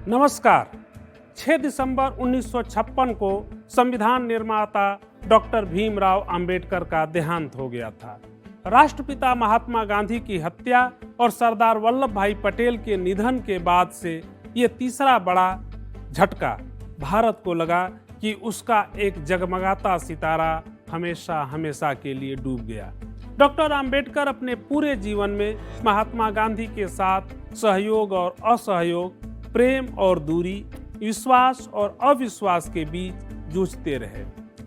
नमस्कार। 6 दिसंबर 1956 को संविधान निर्माता डॉक्टर भीमराव अंबेडकर का देहांत हो गया था। राष्ट्रपिता महात्मा गांधी की हत्या और सरदार वल्लभ भाई पटेल के निधन के बाद से ये तीसरा बड़ा झटका भारत को लगा कि उसका एक जगमगाता सितारा हमेशा हमेशा के लिए डूब गया। डॉक्टर अंबेडकर अपने पूरे जीवन में महात्मा गांधी के साथ सहयोग और असहयोग, प्रेम और दूरी, विश्वास और अविश्वास के बीच जूझते रहे।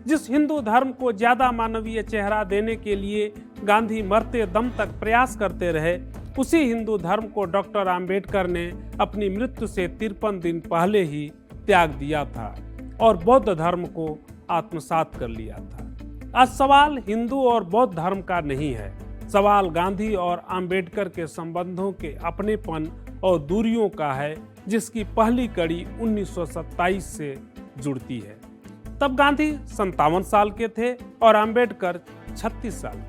जिस हिंदू धर्म को ज्यादा मानवीय चेहरा देने के लिए गांधी मरते दम तक प्रयास करते रहे, उसी हिंदू धर्म को डॉक्टर अंबेडकर ने अपनी मृत्यु से 53 दिन पहले ही त्याग दिया था और बौद्ध धर्म को आत्मसात कर लिया था। आज सवाल हिंदू और बौद्ध धर्म का नहीं है, सवाल गांधी और अंबेडकर के संबंधों के अपनेपन और दूरियों का है, जिसकी पहली कड़ी 1927 से जुड़ती है। तब गांधी 57 साल के थे और अंबेडकर 36 साल।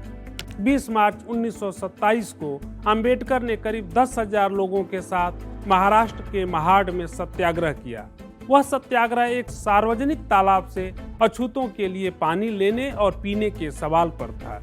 20 मार्च 1927 को अंबेडकर ने करीब 10,000 लोगों के साथ महाराष्ट्र के महाड में सत्याग्रह किया। वह सत्याग्रह एक सार्वजनिक तालाब से अछूतों के लिए पानी लेने और पीने के सवाल पर था।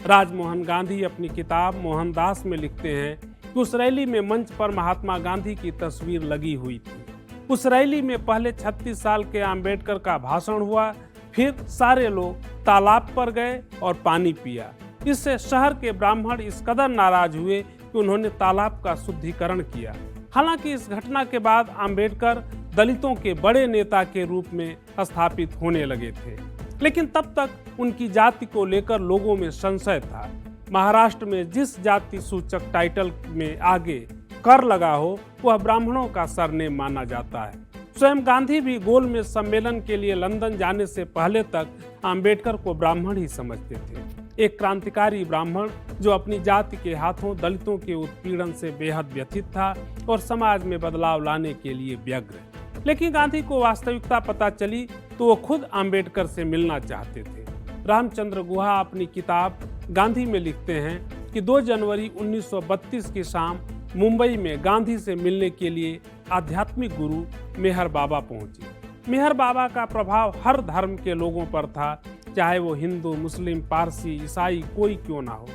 राजमोहन गांधी अपनी किताब मोहनदास में लिखते हैं कि उस रैली में मंच पर महात्मा गांधी की तस्वीर लगी हुई थी। उस रैली में पहले 36 साल के अंबेडकर का भाषण हुआ, फिर सारे लोग तालाब पर गए और पानी पिया। इससे शहर के ब्राह्मण इस कदर नाराज हुए कि उन्होंने तालाब का शुद्धिकरण किया। हालांकि इस घटना के बाद अंबेडकर दलितों के बड़े नेता के रूप में स्थापित होने लगे थे, लेकिन तब तक उनकी जाति को लेकर लोगों में संशय था। महाराष्ट्र में जिस जाति सूचक टाइटल में आगे कर लगा हो, वह ब्राह्मणों का सरनेम माना जाता है। स्वयं गांधी भी गोलमेज सम्मेलन के लिए लंदन जाने से पहले तक अंबेडकर को ब्राह्मण ही समझते थे, एक क्रांतिकारी ब्राह्मण जो अपनी जाति के हाथों दलितों के उत्पीड़न से बेहद व्यथित था और समाज में बदलाव लाने के लिए व्यग्र। लेकिन गांधी को वास्तविकता पता चली तो वो खुद अंबेडकर से मिलना चाहते थे। रामचंद्र गुहा अपनी किताब गांधी में लिखते हैं कि 2 जनवरी 1932 की शाम मुंबई में गांधी से मिलने के लिए आध्यात्मिक गुरु मेहर बाबा पहुंचे। मेहर बाबा का प्रभाव हर धर्म के लोगों पर था, चाहे वो हिंदू, मुस्लिम, पारसी, ईसाई कोई क्यों ना हो।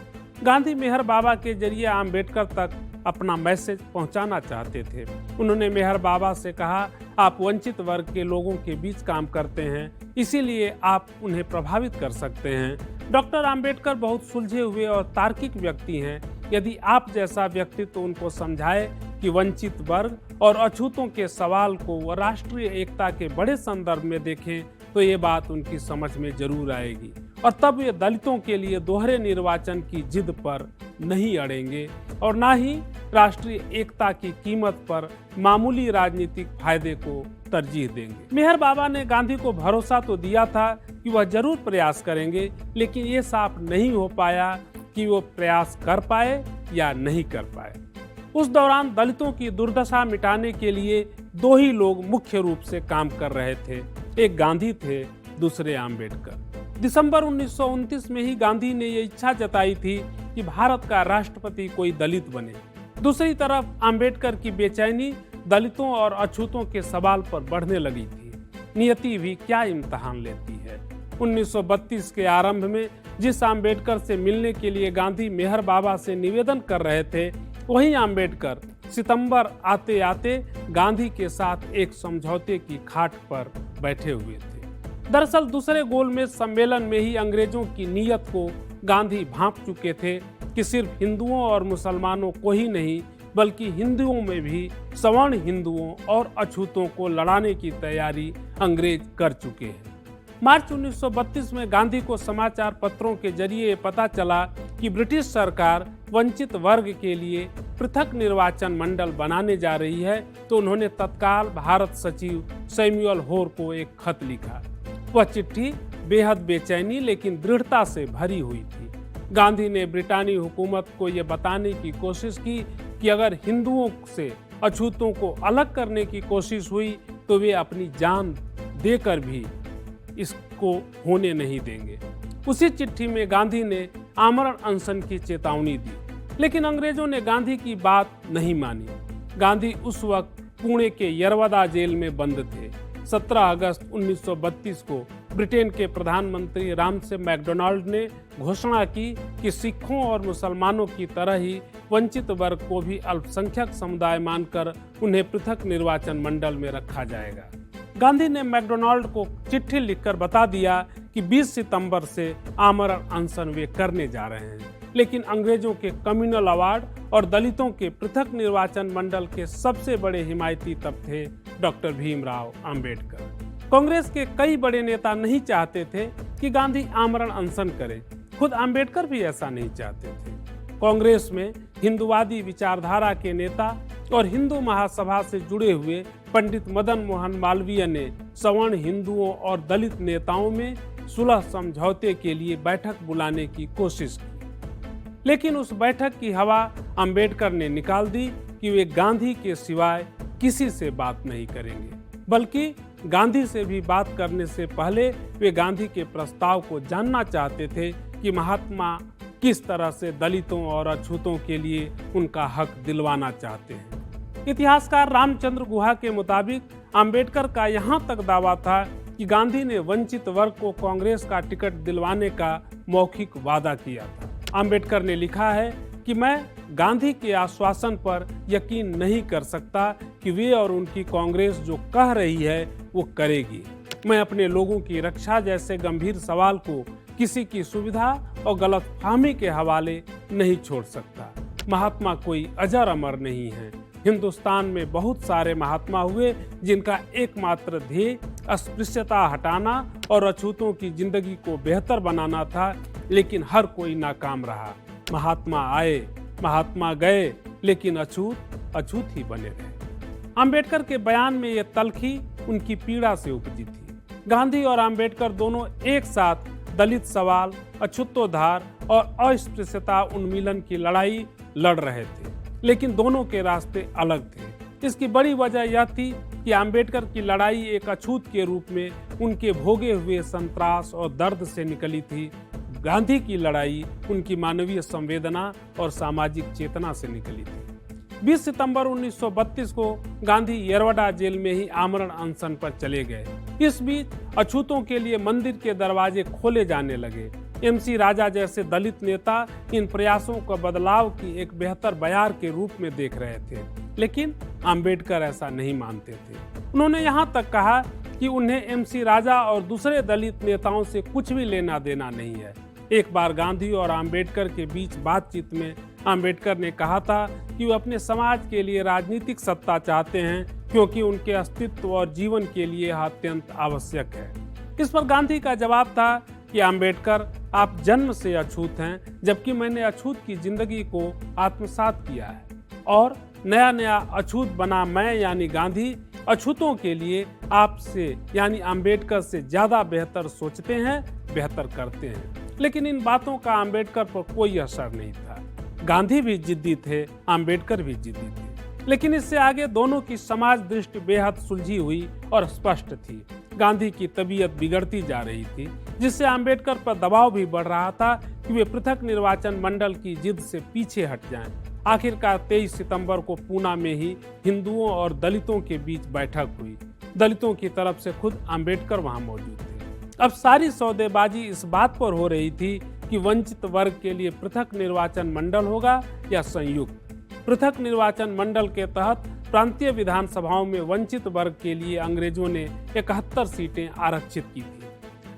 गांधी मेहर बाबा के जरिए अंबेडकर तक अपना मैसेज पहुंचाना चाहते थे। उन्होंने मेहर बाबा से कहा, आप वंचित वर्ग के लोगों के बीच काम करते हैं, इसीलिए आप उन्हें प्रभावित कर सकते हैं। डॉक्टर अंबेडकर बहुत सुलझे हुए और तार्किक व्यक्ति हैं। यदि आप जैसा व्यक्तित्व उनको समझाए कि वंचित वर्ग और अछूतों के सवाल को वो राष्ट्रीय एकता के बड़े संदर्भ में देखें, तो ये बात उनकी समझ में जरूर आएगी और तब ये दलितों के लिए दोहरे निर्वाचन की जिद पर नहीं अड़ेंगे और ना ही राष्ट्रीय एकता की कीमत पर मामूली राजनीतिक फायदे को तरजीह देंगे। मेहर बाबा ने गांधी को भरोसा तो दिया था कि वह जरूर प्रयास करेंगे, लेकिन ये साफ नहीं हो पाया कि वो प्रयास कर पाए या नहीं कर पाए। उस दौरान दलितों की दुर्दशा मिटाने के लिए 2 ही लोग मुख्य रूप से काम कर रहे थे, एक गांधी थे, दूसरे अंबेडकर। दिसंबर 1929 में ही गांधी ने ये इच्छा जताई थी कि भारत का राष्ट्रपति कोई दलित बने। दूसरी तरफ अंबेडकर की बेचैनी दलितों और अछूतों के सवाल पर बढ़ने लगी थी। नियति भी क्या इम्तिहान लेती है। 1932 के आरंभ में जिस अंबेडकर से मिलने के लिए गांधी मेहर बाबा से निवेदन कर रहे थे, वही अंबेडकर सितंबर आते आते गांधी के साथ एक समझौते की खाट पर बैठे हुए थे। दरअसल दूसरे गोलमेज सम्मेलन में ही अंग्रेजों की नीयत को गांधी भांप चुके थे कि सिर्फ हिंदुओं और मुसलमानों को ही नहीं, बल्कि हिंदुओं में भी सवर्ण हिंदुओं और अछूतों को लड़ाने की तैयारी अंग्रेज कर चुके हैं। मार्च 1932 में गांधी को समाचार पत्रों के जरिए पता चला कि ब्रिटिश सरकार वंचित वर्ग के लिए पृथक निर्वाचन मंडल बनाने जा रही है, तो उन्होंने तत्काल भारत सचिव सैमुअल होर को एक खत लिखा। वह चिट्ठी बेहद बेचैनी लेकिन दृढ़ता से भरी हुई थी। गांधी ने ब्रिटानी हुकूमत को यह बताने की कोशिश की कि अगर हिंदुओं से अछूतों को अलग करने की कोशिश हुई तो वे अपनी जान देकर भी इसको होने नहीं देंगे। उसी चिट्ठी में गांधी ने आमरण अनशन की चेतावनी दी, लेकिन अंग्रेजों ने गांधी की बात नहीं मानी। गांधी उस वक्त पुणे के यरवदा जेल में बंद थे। 17 अगस्त 1932 को ब्रिटेन के प्रधानमंत्री रामसे मैकडोनाल्ड ने घोषणा की कि सिखों और मुसलमानों की तरह ही वंचित वर्ग को भी अल्पसंख्यक समुदाय मानकर उन्हें पृथक निर्वाचन मंडल में रखा जाएगा। गांधी ने मैकडोनाल्ड को चिट्ठी लिखकर बता दिया कि 20 सितंबर से आमरण अनशन वे करने जा रहे हैं, लेकिन अंग्रेजों के कम्युनल अवार्ड और दलितों के पृथक निर्वाचन मंडल के सबसे बड़े हिमायती तब थे डॉक्टर भीमराव अंबेडकर। कांग्रेस के कई बड़े नेता नहीं चाहते थे कि गांधी आमरण अनशन करे, खुद अंबेडकर भी ऐसा नहीं चाहते थे। कांग्रेस में हिंदुवादी विचारधारा के नेता और हिंदू महासभा से जुड़े हुए पंडित मदन मोहन मालवीय ने सवर्ण हिंदुओं और दलित नेताओं में सुलह समझौते के लिए बैठक बुलाने की कोशिश की, लेकिन उस बैठक की हवा अंबेडकर ने निकाल दी कि वे गांधी के सिवाय किसी से बात नहीं करेंगे, बल्कि गांधी से भी बात करने से पहले वे गांधी के प्रस्ताव को जानना चाहते थे कि महात्मा किस तरह से दलितों और अछूतों के लिए उनका हक दिलवाना चाहते हैं। इतिहासकार रामचंद्र गुहा के मुताबिक अंबेडकर का यहां तक दावा था कि गांधी ने वंचित वर्ग को कांग्रेस का टिकट दिलवाने का मौखिक वादा किया था। अंबेडकर ने लिखा है कि मैं गांधी के आश्वासन पर यकीन नहीं कर सकता कि वे और उनकी कांग्रेस जो कह रही है वो करेगी। मैं अपने लोगों की रक्षा जैसे गंभीर सवाल को किसी की सुविधा और गलतफहमी के हवाले नहीं छोड़ सकता। महात्मा कोई अजर अमर नहीं है। हिंदुस्तान में बहुत सारे महात्मा हुए जिनका एकमात्र ध्येय अस्पृश्यता हटाना और अछूतों की जिंदगी को बेहतर बनाना था, लेकिन हर कोई नाकाम रहा। महात्मा आए, महात्मा गए, लेकिन अछूत ही बने रहे। अंबेडकर के बयान में ये तलखी उनकी पीड़ा से उपजी थी। गांधी और अंबेडकर दोनों एक साथ दलित सवाल, अछूतोद्धार और अस्पृश्यता उन्मूलन की लड़ाई लड़ रहे थे, लेकिन दोनों के रास्ते अलग थे। इसकी बड़ी वजह यह थी कि अंबेडकर की लड़ाई एक अछूत के रूप में उनके भोगे हुए संत्रास और दर्द से निकली थी। गांधी की लड़ाई उनकी मानवीय संवेदना और सामाजिक चेतना से निकली थी। 20 सितंबर 1932 को गांधी यरवदा जेल में ही आमरण अनशन पर चले गए। इस बीच अछूतों के लिए मंदिर के दरवाजे खोले जाने लगे। MC राजा जैसे दलित नेता इन प्रयासों को बदलाव की एक बेहतर बयार के रूप में देख रहे थे, लेकिन अंबेडकर ऐसा नहीं मानते थे। उन्होंने यहाँ तक कहा कि उन्हें MC राजा और दूसरे दलित नेताओं से कुछ भी लेना देना नहीं है। एक बार गांधी और अंबेडकर के बीच बातचीत में अंबेडकर ने कहा था कि वे अपने समाज के लिए राजनीतिक सत्ता चाहते हैं, क्योंकि उनके अस्तित्व और जीवन के लिए यह अत्यंत आवश्यक है। इस पर गांधी का जवाब था कि अंबेडकर, आप जन्म से अछूत हैं, जबकि मैंने अछूत की जिंदगी को आत्मसात किया है और नया नया अछूत बना मैं यानी गांधी अछूतों के लिए आपसे यानी अंबेडकर से ज्यादा बेहतर सोचते हैं, बेहतर करते हैं। लेकिन इन बातों का अंबेडकर पर कोई असर नहीं था। गांधी भी जिद्दी थे, अंबेडकर भी जिद्दी थे, लेकिन इससे आगे दोनों की समाज दृष्टि बेहद सुलझी हुई और स्पष्ट थी। गांधी की तबीयत बिगड़ती जा रही थी, जिससे अंबेडकर पर दबाव भी बढ़ रहा था कि वे पृथक निर्वाचन मंडल की जिद से पीछे हट जाएं। आखिरकार 23 सितंबर को पूना में ही हिंदुओं और दलितों के बीच बैठक हुई। दलितों की तरफ से खुद अंबेडकर वहां मौजूद थे। अब सारी सौदेबाजी इस बात पर हो रही थी कि वंचित वर्ग के लिए पृथक निर्वाचन मंडल होगा या संयुक्त। पृथक निर्वाचन मंडल के तहत प्रांतीय विधानसभाओं में वंचित वर्ग के लिए अंग्रेजों ने 71 सीटें आरक्षित की थी,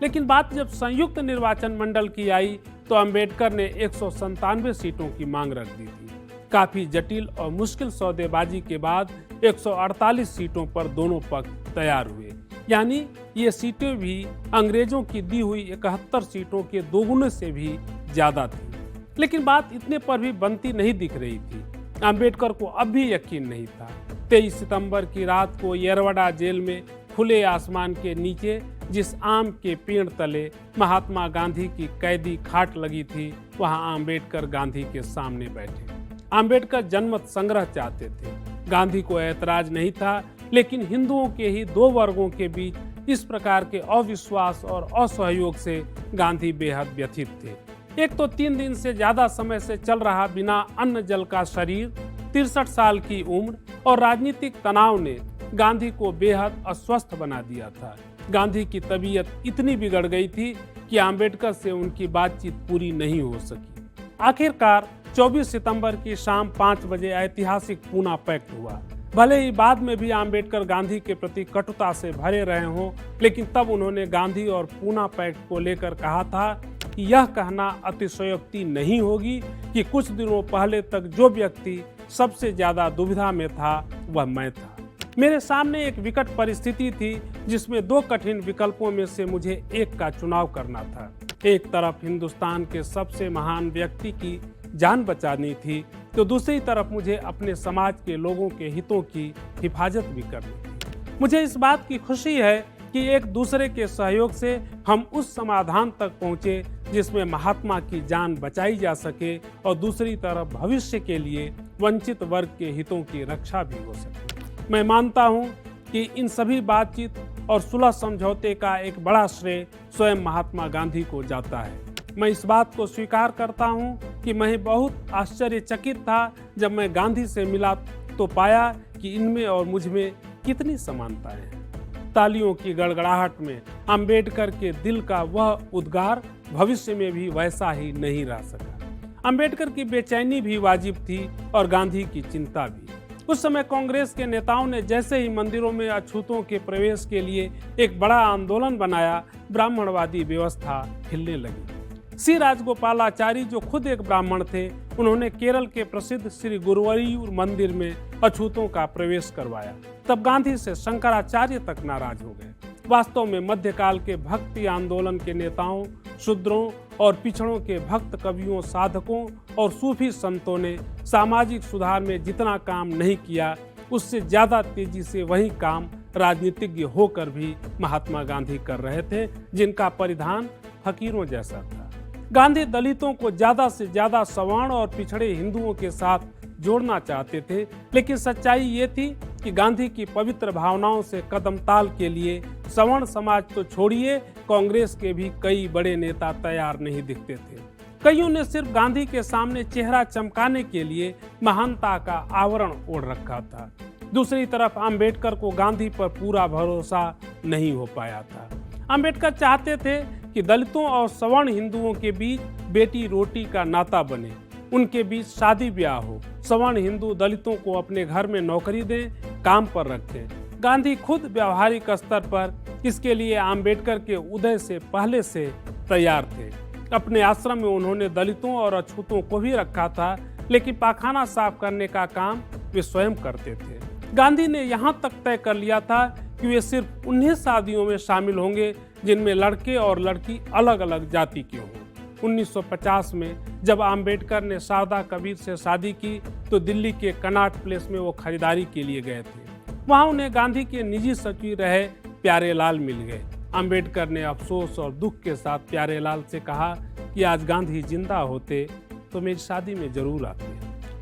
लेकिन बात जब संयुक्त निर्वाचन मंडल की आई तो अंबेडकर ने 197 सीटों की मांग रख दी थी। काफी जटिल और मुश्किल सौदेबाजी के बाद 148 सीटों पर दोनों पक्ष तैयार हुए, यानी ये सीटें भी अंग्रेजों की दी हुई 71 सीटों के दोगुने से भी ज्यादा थी। लेकिन बात इतने पर भी बनती नहीं दिख रही थी। अंबेडकर को अब भी यकीन नहीं था। 23 सितंबर की रात को यरवदा जेल में खुले आसमान के नीचे जिस आम के पेड़ तले महात्मा गांधी की कैदी खाट लगी थी, वहां अंबेडकर गांधी के सामने बैठे। अंबेडकर जनमत संग्रह चाहते थे। गांधी को ऐतराज नहीं था, लेकिन हिंदुओं के ही दो वर्गों के बीच इस प्रकार के अविश्वास और असहयोग से गांधी बेहद व्यथित थे। एक तो 3 दिन से ज्यादा समय से चल रहा बिना अन्न जल का शरीर, 63 साल की उम्र और राजनीतिक तनाव ने गांधी को बेहद अस्वस्थ बना दिया था। गांधी की तबीयत इतनी बिगड़ गई थी कि आम्बेडकर से उनकी बातचीत पूरी नहीं हो सकी। आखिरकार 24 सितंबर की शाम 5 बजे ऐतिहासिक पूना पैक्ट हुआ। भले ही बाद में भी आम्बेडकर गांधी के प्रति कटुता से भरे रहे हों, लेकिन तब उन्होंने गांधी और पूना पैक्ट को लेकर कहा था कि यह कहना अतिशयोक्ति नहीं होगी कि कुछ दिनों पहले तक जो व्यक्ति सबसे ज्यादा दुविधा में था वह मैं था। मेरे सामने एक विकट परिस्थिति थी जिसमें दो कठिन विकल्पों में से मुझे एक का चुनाव करना था। एक तरफ हिंदुस्तान के सबसे महान व्यक्ति की जान बचानी थी, तो दूसरी तरफ मुझे अपने समाज के लोगों के हितों की हिफाजत भी करनी थी। मुझे इस बात की खुशी है कि एक दूसरे के सहयोग से हम उस समाधान तक पहुंचे जिसमें महात्मा की जान बचाई जा सके और दूसरी तरफ भविष्य के लिए वंचित वर्ग के हितों की रक्षा भी हो सके। मैं मानता हूं कि इन सभी बातचीत और सुलह समझौते का एक बड़ा श्रेय स्वयं महात्मा गांधी को जाता है। मैं इस बात को स्वीकार करता हूं कि मैं बहुत आश्चर्यचकित था जब मैं गांधी से मिला तो पाया कि इनमें और मुझ में कितनी समानताएं हैं। तालियों की गड़गड़ाहट में अंबेडकर के दिल का वह उद्गार भविष्य में भी वैसा ही नहीं रह सका। अंबेडकर की बेचैनी भी वाजिब थी और गांधी की चिंता भी। उस समय कांग्रेस के नेताओं ने जैसे ही मंदिरों में अछूतों के प्रवेश के लिए एक बड़ा आंदोलन बनाया, ब्राह्मणवादी व्यवस्था हिलने लगी। सी राजगोपालाचारी, जो खुद एक ब्राह्मण थे, उन्होंने केरल के प्रसिद्ध श्री गुरुवायूर मंदिर में अछूतों का प्रवेश करवाया। तब गांधी से शंकराचार्य तक नाराज हो गए। वास्तव में मध्यकाल के भक्ति आंदोलन के नेताओं, शूद्रों और पिछड़ों के भक्त कवियों, साधकों और सूफी संतों ने सामाजिक सुधार में जितना काम नहीं किया, उससे ज्यादा तेजी से वही काम राजनीतिज्ञ होकर भी महात्मा गांधी कर रहे थे, जिनका परिधान फकीरों जैसा था। गांधी दलितों को ज्यादा से ज्यादा सवर्ण और पिछड़े हिंदुओं के साथ जोड़ना चाहते थे, लेकिन सच्चाई ये थी कि गांधी की पवित्र भावनाओं से कदमताल के लिए सवर्ण समाज तो छोड़िए, कांग्रेस के भी कई बड़े नेता तैयार नहीं दिखते थे। कईयों ने सिर्फ गांधी के सामने चेहरा चमकाने के लिए महानता का आवरण ओढ़ रखा था। दूसरी तरफ अंबेडकर को गांधी पर पूरा भरोसा नहीं हो पाया था। अंबेडकर चाहते थे कि दलितों और सवर्ण हिंदुओं के बीच बेटी रोटी का नाता बने, उनके बीच शादी ब्याह हो, सवर्ण हिंदू दलितों को अपने घर में नौकरी दें, काम पर रखें। गांधी खुद व्यावहारिक स्तर पर इसके लिए अंबेडकर के उदय से पहले से तैयार थे। अपने आश्रम में उन्होंने दलितों और अछूतों को भी रखा था, लेकिन पाखाना साफ करने का काम वे स्वयं करते थे। गांधी ने यहाँ तक तय कर लिया था कि वे सिर्फ उन्हीं शादियों में शामिल होंगे जिनमें लड़के और लड़की अलग अलग जाति के हों। 1950 में जब अंबेडकर ने शारदा कबीर से शादी की तो दिल्ली के कनॉट प्लेस में वो खरीदारी के लिए गए थे। वहां उन्हें गांधी के निजी सचिव रहे प्यारेलाल मिल गए। अंबेडकर ने अफसोस और दुख के साथ प्यारेलाल से कहा कि आज गांधी जिंदा होते तो मेरी शादी में जरूर आते।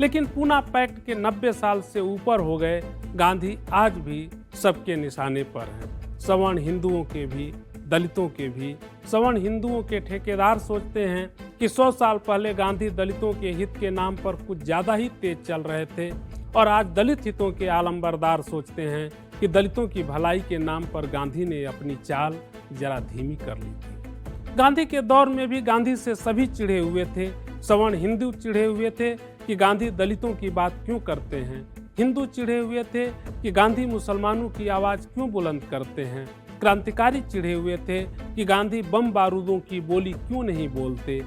लेकिन पूना पैक्ट के 90 साल से ऊपर हो गए, गांधी आज भी सबके निशाने पर हैं। सवर्ण हिंदुओं के भी, दलितों के भी। सवर्ण हिंदुओं के ठेकेदार सोचते हैं कि 100 साल पहले गांधी दलितों के हित के नाम पर कुछ ज्यादा ही तेज चल रहे थे, और आज दलित हितों के आलमबरदार सोचते हैं कि दलितों की भलाई के नाम पर गांधी ने अपनी चाल जरा धीमी कर ली थी। गांधी के दौर में भी गांधी से सभी चिढ़े हुए थे। सवर्ण हिंदू चिढ़े हुए थे कि गांधी दलितों की बात क्यों करते हैं। हिंदू चिढ़े हुए थे कि गांधी मुसलमानों की आवाज क्यों बुलंद करते हैं। क्रांतिकारी चिढ़े हुए थे कि गांधी बम बारूदों की बोली क्यों नहीं बोलते।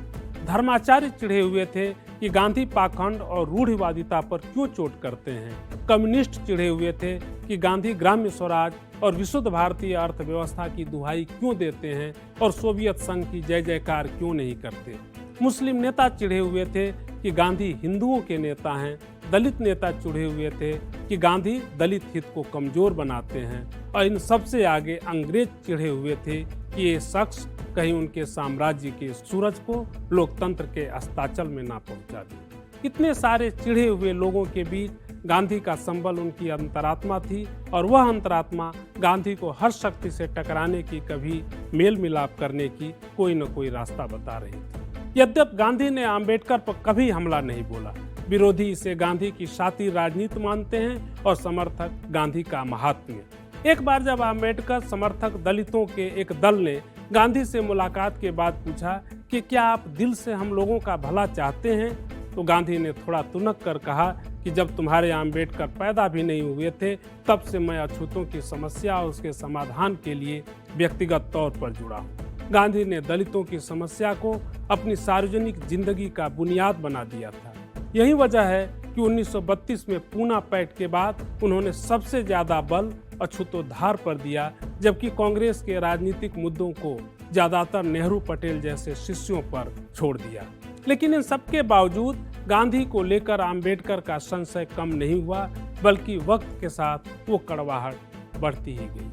धर्माचार्य चिढ़े हुए थे कि गांधी पाखंड और रूढ़िवादिता पर क्यों चोट करते हैं। कम्युनिस्ट चिढ़े हुए थे कि गांधी ग्राम्य स्वराज और विशुद्ध भारतीय अर्थव्यवस्था की दुहाई क्यों देते हैं और सोवियत संघ की जय जयकार क्यों नहीं करते। मुस्लिम नेता चिढ़े हुए थे कि गांधी हिंदुओं के नेता हैं। दलित नेता चिढ़े हुए थे कि गांधी दलित हित को कमजोर बनाते हैं। और इन सबसे आगे अंग्रेज चिढ़े हुए थे कि ये शख्स कहीं उनके साम्राज्य के सूरज को लोकतंत्र के अस्ताचल में ना पहुंचा दे। इतने सारे चिढ़े हुए लोगों के बीच गांधी का संबल उनकी अंतरात्मा थी, और वह अंतरात्मा गांधी को हर शक्ति से टकराने की, कभी मेल मिलाप करने की कोई न कोई रास्ता बता रही थी। यद्यप गांधी ने अंबेडकर पर कभी हमला नहीं बोला, विरोधी इसे गांधी की शातिर राजनीति मानते हैं और समर्थक गांधी का महात्म्य। एक बार जब आम्बेडकर समर्थक दलितों के एक दल ने गांधी से मुलाकात के बाद पूछा कि क्या आप दिल से हम लोगों का भला चाहते हैं, तो गांधी ने थोड़ा तुनक कर कहा कि जब तुम्हारे आम्बेडकर पैदा भी नहीं हुए थे तब से मैं अछूतों की समस्या और उसके समाधान के लिए व्यक्तिगत तौर पर जुड़ा हूँ। गांधी ने दलितों की समस्या को अपनी सार्वजनिक जिंदगी का बुनियाद बना दिया था। यही वजह है कि 1932 में पूना पैक्ट के बाद उन्होंने सबसे ज्यादा बल अछूतोद्धार पर दिया, जबकि कांग्रेस के राजनीतिक मुद्दों को ज्यादातर नेहरू पटेल जैसे शिष्यों पर छोड़ दिया। लेकिन इन सबके बावजूद गांधी को लेकर आम्बेडकर का संशय कम नहीं हुआ, बल्कि वक्त के साथ वो कड़वाहट बढ़ती ही गई।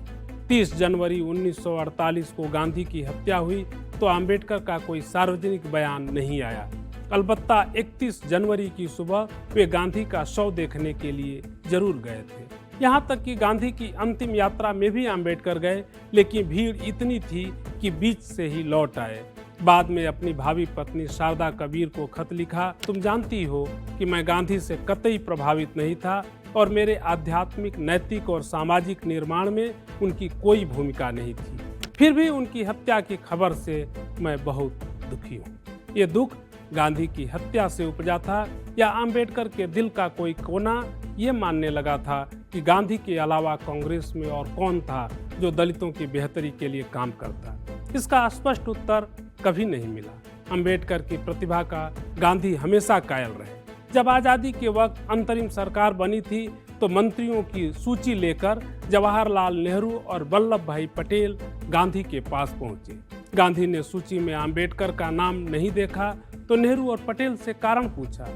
30 जनवरी 1948 को गांधी की हत्या हुई तो आम्बेडकर का कोई सार्वजनिक बयान नहीं आया। अलबत्ता 31 जनवरी की सुबह वे गांधी का शव देखने के लिए जरूर गए थे। यहाँ तक कि गांधी की अंतिम यात्रा में भी आम्बेडकर गए, लेकिन भीड़ इतनी थी कि बीच से ही लौट आए। बाद में अपनी भावी पत्नी शारदा कबीर को खत लिखा, तुम जानती हो कि मैं गांधी से कतई प्रभावित नहीं था और मेरे आध्यात्मिक, नैतिक और सामाजिक निर्माण में उनकी कोई भूमिका नहीं थी। फिर भी उनकी हत्या की खबर से मैं बहुत दुखी हूँ। ये दुख गांधी की हत्या से उपजा था या आम्बेडकर के दिल का कोई कोना ये मानने लगा था कि गांधी के अलावा कांग्रेस में और कौन था जो दलितों की बेहतरी के लिए काम करता? इसका स्पष्ट उत्तर कभी नहीं मिला। अंबेडकर की प्रतिभा का गांधी हमेशा कायल रहे। जब आजादी के वक्त अंतरिम सरकार बनी थी तो मंत्रियों की सूची लेकर जवाहरलाल नेहरू और वल्लभ भाई पटेल गांधी के पास पहुंचे। गांधी ने सूची में अंबेडकर का नाम नहीं देखा तो नेहरू और पटेल से कारण पूछा।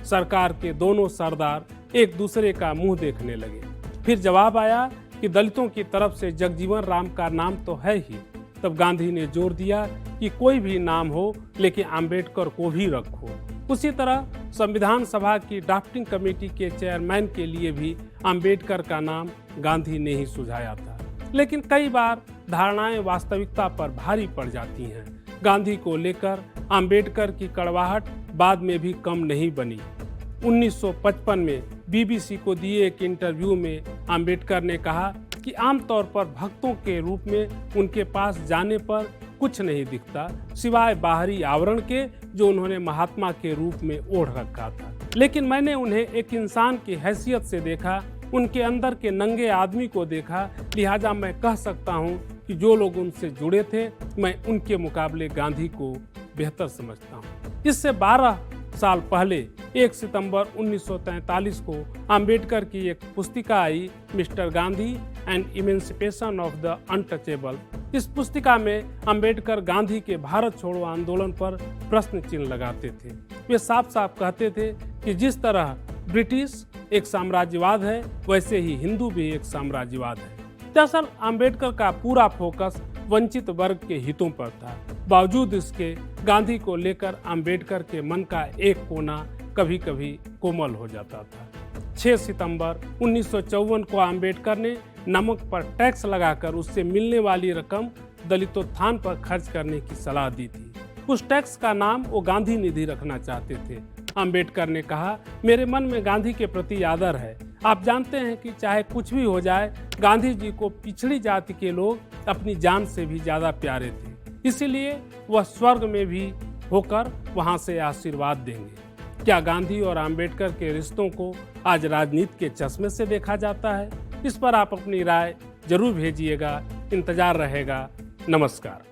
सरकार के दोनों सरदार एक दूसरे का मुंह देखने लगे। फिर जवाब आया कि दलितों की तरफ से जगजीवन राम का नाम तो है ही। तब गांधी ने जोर दिया कि कोई भी नाम हो लेकिन अंबेडकर को भी रखो। उसी तरह संविधान सभा की ड्राफ्टिंग कमेटी के चेयरमैन के लिए भी अंबेडकर का नाम गांधी ने ही सुझाया था। लेकिन कई बार धारणाएं वास्तविकता पर भारी पड़ जाती हैं। गांधी को लेकर अंबेडकर की कड़वाहट बाद में भी कम नहीं बनी। 1955 में बीबीसी को दिए एक इंटरव्यू में अंबेडकर ने कहा कि आमतौर पर भक्तों के रूप में उनके पास जाने पर कुछ नहीं दिखता सिवाय बाहरी आवरण के जो उन्होंने महात्मा के रूप में ओढ़ रखा था, लेकिन मैंने उन्हें एक इंसान की हैसियत से देखा, उनके अंदर के नंगे आदमी को देखा। लिहाजा मैं कह सकता हूं कि जो लोग उनसे जुड़े थे मैं उनके मुकाबले गांधी को बेहतर समझता हूं। इससे 12 साल पहले 1 सितंबर 1943 को अंबेडकर की एक पुस्तिका आई, mister Gandhi and emancipation of the untouchable. इस पुस्तिका में अंबेडकर गांधी के भारत छोड़ो आंदोलन पर प्रश्न चिन्ह लगाते थे। वे साफ साफ कहते थे कि जिस तरह ब्रिटिश एक साम्राज्यवाद है वैसे ही हिंदू भी एक साम्राज्यवाद है। दरअसल अंबेडकर का पूरा फोकस वंचित वर्ग के हितों पर था। बावजूद इसके गांधी को लेकर अंबेडकर के मन का एक कोना कभी कभी कोमल हो जाता था। 6 सितंबर 1954 को अंबेडकर ने नमक पर टैक्स लगाकर उससे मिलने वाली रकम दलितोत्थान पर खर्च करने की सलाह दी थी। उस टैक्स का नाम वो गांधी निधि रखना चाहते थे। अंबेडकर ने कहा, मेरे मन में गांधी के प्रति आदर है। आप जानते हैं कि चाहे कुछ भी हो जाए, गांधी जी को पिछड़ी जाति के लोग अपनी जान से भी ज्यादा प्यारे थे, इसीलिए वह स्वर्ग में भी होकर वहां से आशीर्वाद देंगे। क्या गांधी और अंबेडकर के रिश्तों को आज राजनीति के चश्मे से देखा जाता है? इस पर आप अपनी राय जरूर भेजिएगा। इंतजार रहेगा। नमस्कार।